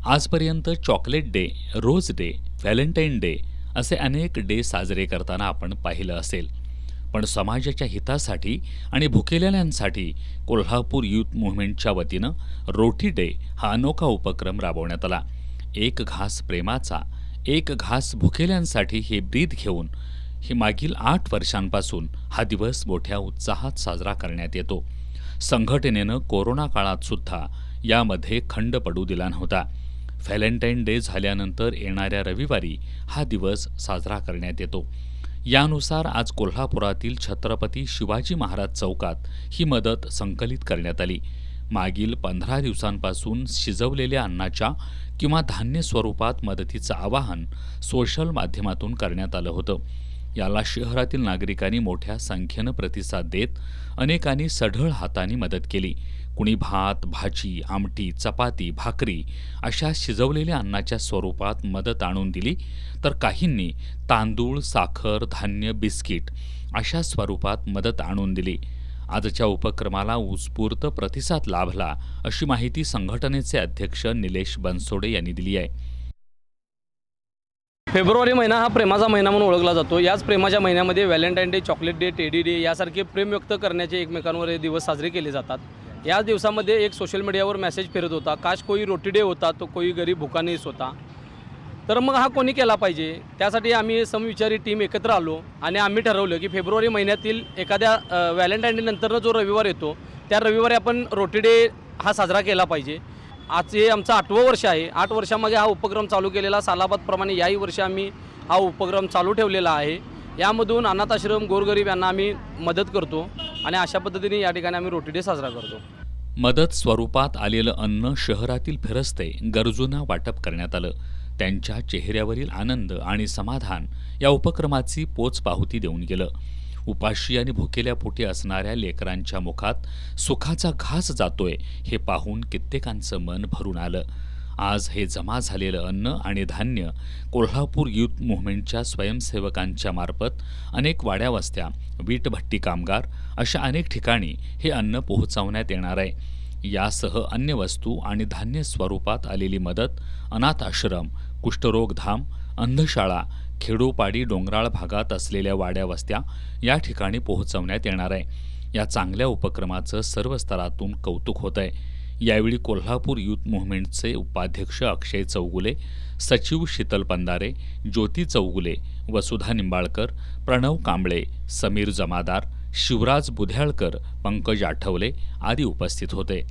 आजपर्यंत chocolate day, rose day, valentine day असे अनेक डे साजरे करताना आपण पाहिलं असेल. पण समाजाच्या हितासाठी आणि भुकेलेल्यांसाठी कोल्हापूर यूथ मूव्हमेंटच्या वतीनं रोटी डे हा अनोखा उपक्रम राबवण्यात आला. एक घास प्रेमाचा, एक घास भुकेल्यांसाठी हे ब्रीद घेऊन हे मागील 8 वर्षांपासून हा दिवस मोठ्या उत्साहात साजरा करण्यात येतो. संघटनेनं कोरोना काळात सुद्धा यामध्ये खंड पडू दिला नव्हता. व्हॅलेंटाईन डे झाल्यानंतर येणाऱ्या रविवारी हा दिवस साजरा करण्यात येतो. यानुसार आज कोल्हापुरातील छत्रपती शिवाजी महाराज चौकात ही मदत संकलित करण्यात आली. मागील 15 दिवसांपासून शिजवलेल्या अन्नाच्या किंवा धान्य स्वरूपात मदतीचं आवाहन सोशल माध्यमातून करण्यात आलं होतं. याला शहरातील नागरिकांनी मोठ्या संख्येनं प्रतिसाद देत अनेकांनी सढळ हातांनी मदत केली. कुणी भात, भाजी, आमटी, चपाती, भाकरी अशा शिजवलेल्या अन्नाच्या स्वरूपात मदत आणून दिली, तर काहींनी तांदूळ, साखर, धान्य, बिस्किट अशा स्वरूपात मदत आणून दिली. आजच्या उपक्रमाला उत्स्फूर्त प्रतिसाद लाभला, अशी माहिती संघटनेचे अध्यक्ष निलेश बनसोडे यांनी दिली आहे. फेब्रुवारी महिना हा प्रेमाचा महिना म्हणून ओळखला जातो. याच प्रेमाच्या महिन्यामध्ये Valentine day, chocolate day, teddy day यासारखे प्रेम व्यक्त करण्याचे एकमेकांवर हे दिवस साजरे केले जातात. याच दिवसामध्ये एक सोशल मीडियावर मेसेज फिरत होता, काश कोई रोटी डे होता तो कोई गरीब भुका नहीं सोता. तर मग हा कोणी केला पाहिजे, त्यासाठी आम्ही समविचारी टीम एकत्र आलो आणि आम्ही ठरवलं की फेब्रुवारी महिन्यातील एखाद्या व्हॅलेंटाईन डे नंतरनं जो रविवार येतो त्या रविवारी आपण रोटी डे हा साजरा केला पाहिजे. आज हे आमचं 8वं वर्ष आहे. 8 वर्षामागे हा उपक्रम चालू केलेला. सालाबादप्रमाणे याही वर्षी आम्ही हा उपक्रम चालू ठेवलेला आहे. यामधून अनाथ आश्रम, गोरगरीब यांना आम्ही मदत करतो आणि अशा पद्धतीने या ठिकाणी आम्ही रोटी डे साजरा करतो. मदत स्वरूपात आलेलं अन्न शहरातील फिरस्ते गरजूंना वाटप करण्यात आलं. त्यांच्या चेहऱ्यावरील आनंद आणि समाधान या उपक्रमाची पोचपावती देऊन गेलं. उपाशी आणि भुकेल्या पोटी असणाऱ्या लेकरांच्या मुखात सुखाचा घास जातोय हे पाहून कित्येकांचं मन भरून आलं. आज हे जमा झालेलं अन्न आणि धान्य कोल्हापूर यूथ मूव्हमेंटच्या स्वयंसेवकांच्या मार्फत अनेक वाड्यावस्त्या, वीटभट्टी कामगार अशा अनेक ठिकाणी हे अन्न पोहोचवण्यात येणार आहे. यासह अन्य वस्तू आणि धान्य स्वरूपात आलेली मदत अनाथ आश्रम, कुष्ठरोगधाम, अंधशाळा, खेडोपाडी डोंगराळ भागात असलेल्या वाड्यावस्त्या या ठिकाणी पोहोचवण्यात येणार आहे. या चांगल्या उपक्रमाचं सर्व स्तरातून कौतुक होत आहे. यावेळी कोल्हापूर यूथ मूव्हमेंटचे उपाध्यक्ष अक्षय चौगुले, सचिव शीतल पंदारे, ज्योती चौगुले, वसुधा निंबाळकर, प्रणव कांबळे, समीर जमादार, शिवराज बुध्याळकर, पंकज आठवले आदी उपस्थित होते.